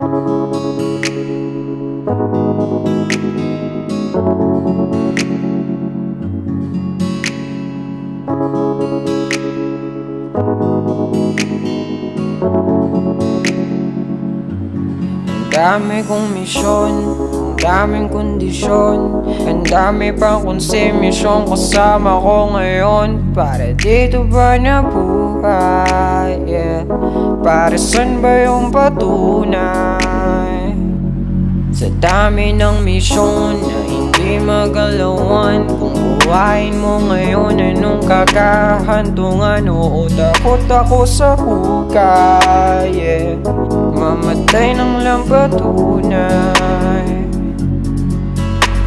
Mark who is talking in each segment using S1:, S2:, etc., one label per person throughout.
S1: Dami kong misyon, ang daming kondisyon, ang dami pang konsumisyon kasama ko ngayon. Para dito ba nabuhay? Para saan ba yung patunay? Sa dami ng misyon na hindi magalawan, kung buhayin mo ngayon, anong kakahantungan? Oo, takot ako sa hukay, mamatay ng lampatunay.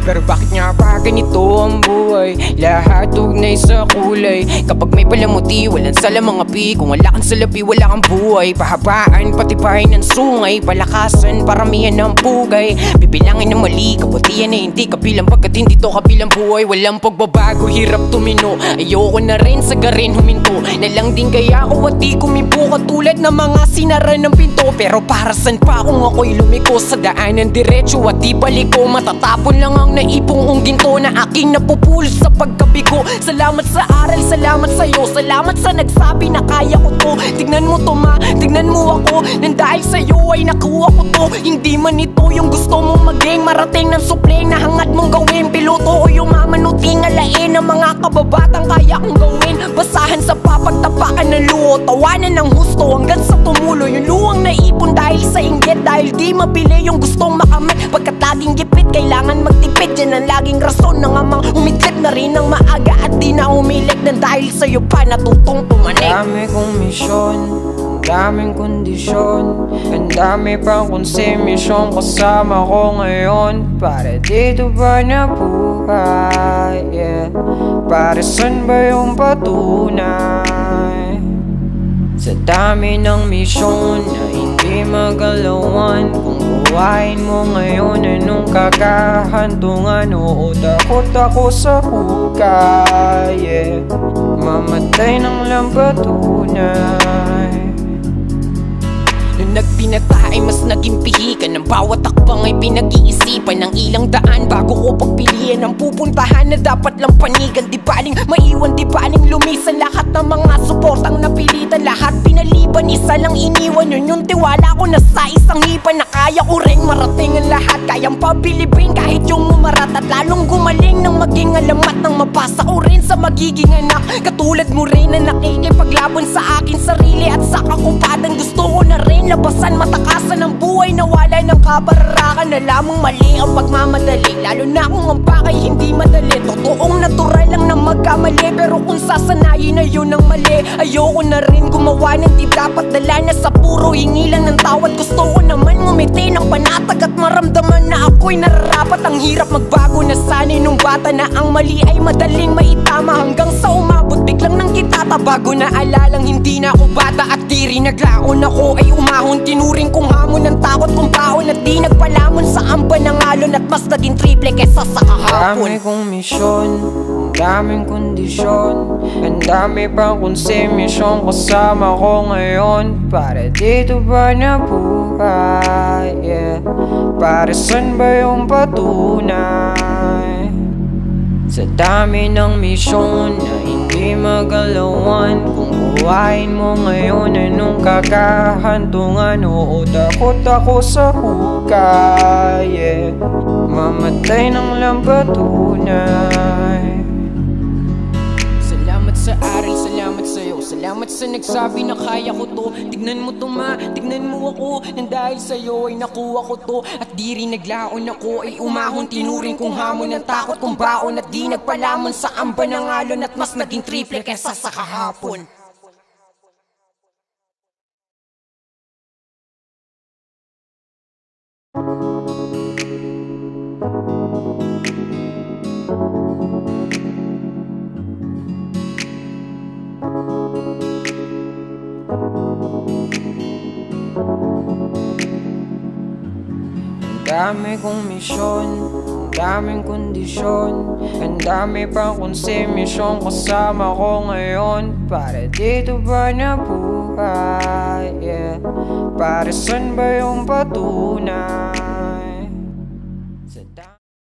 S1: Pero bakit nga ba ganito ang buhay? Lahat ugnay sa kulay. Kapag may palamuti, walang sala mga pi. Kung wala kang salapi, wala kang buhay. Pahabaan, patipahin ng sungay. Palakasan, paramihan ng pugay. Bibilangin ng mali, kabutihan na hindi kabilang. Pagkat hindi to kabilang buhay, walang pagbabago, hirap tumino. Ayoko na rin sa garin huminto. Nalang din kaya ako at di kumibo, katulad ng mga sinara ng pinto. Pero para saan pa kung ako'y lumiko sa daanan diretso at di baliko? Matatapon lang ang naipong ginto na aking napupulot sa pagkabigo. Salamat sa aral, salamat sa'yo, salamat sa nagsabi na kaya ko to. Tignan mo to ma, tignan mo ako, nang dahil sa'yo ay nakuha ko to. Hindi man ito yung gusto mong maging, marating ng supling na hangad mong gawin. Piloto o yumaman o tingalain ng mga kababatang kaya kong gawin. Basahan sa papagtapakan ng luho, tawanan ng husto hanggang sa tumulo. Yung luwang naipon dahil sa inggit, dahil di mabili yung gustong makamit. Pagkat laging gipit, kailangan magtipid. Yan ang laging rason ng amang umidlip na rin ng maaga at di na umilik. Nang dahil sa'yo pa natutong pumanik. Dami kong misyon, ang daming kondisyon, ang dami pang konsumisyon kasama ko ngayon. Para dito ba nabuhay? Para saan ba yung patunay? Sa dami ng misyon na hindi magalawan, kung buhayin mo ngayon, anong kakahantungan? Oo, takot ako sa hukay, mamatay ng lampatunay. Nung nagpinata ay mas naging pihikan, ng bawat takbang ay pinag-iisipan ng ilang daan bago ko pagpiliin ang pupuntahan na dapat lang panigan. Di baling maiwan, di baling lumisan, lahat ng mga suportang napilitan, lahat pinaliban, isa lang iniwan. Yun yung tiwala ko na sa isang hipan, na kaya ko ring marating ang lahat. Kayang pabilibin kahit yung umarat, at lalong gumaling nang maging alamat, nang mapasa ko rin sa magiging anak. Katulad mo rin na nakikipaglaban sa akin sarili at sa kakumpatan. Gusto ko na rin labasan, matakasan ng buhay, nawala ng kabararakan. Na lamang mali ang pagmamadali, lalo na kung ang pakay hindi madali. Totoong natural lang na magkamali, pero kung sasanayin na yun ang mali. Ayoko na rin gumawa ng di dapat, dala na sa puro hingi lang ng tawad. Gusto ko naman ngumiti ng panatag at maramdaman na ako'y nararapat. Ang hirap magbago na sana'y nung bata, na ang mali ay madaling maitama, hanggang sa umabot biglang nang kitata. Bago na alalang hindi na ako bata at di rin naglaon, ako ay umahon. Tinuring kong hamon ng takot kong baon, at di nagpalamon sa amba ng alon, at mas naging triple kesa sa kahapon. Dami kong misyon, ang daming kondisyon, ang dami pang konsumisyon kasama ko ngayon. Para dito ba nabuhay? Para saan ba yung patunay? Sa dami ng misyon na hindi magalawan, kung buhayin mo ngayon, anong kakahantungan? Oo, takot ako sa hukay, mamatay ng lampatunay. Salamat sa aral, salamat sa'yo, salamat sa nagsabi na kaya ko to. Tignan mo to ma, tignan mo ako, nang dahil sa'yo ay nakuha ko to. At di rin naglaon, ako ay umahon. Tinuring kong hamon ng takot kong baon, at di nagpalamon sa amba ng alon, at mas naging triple kesa sa kahapon. Dami kong misyon, ang daming kondisyon, ang dami pang konsumisyon kasama ko ngayon. Para dito ba nabuhay? Para saan ba yung patunay?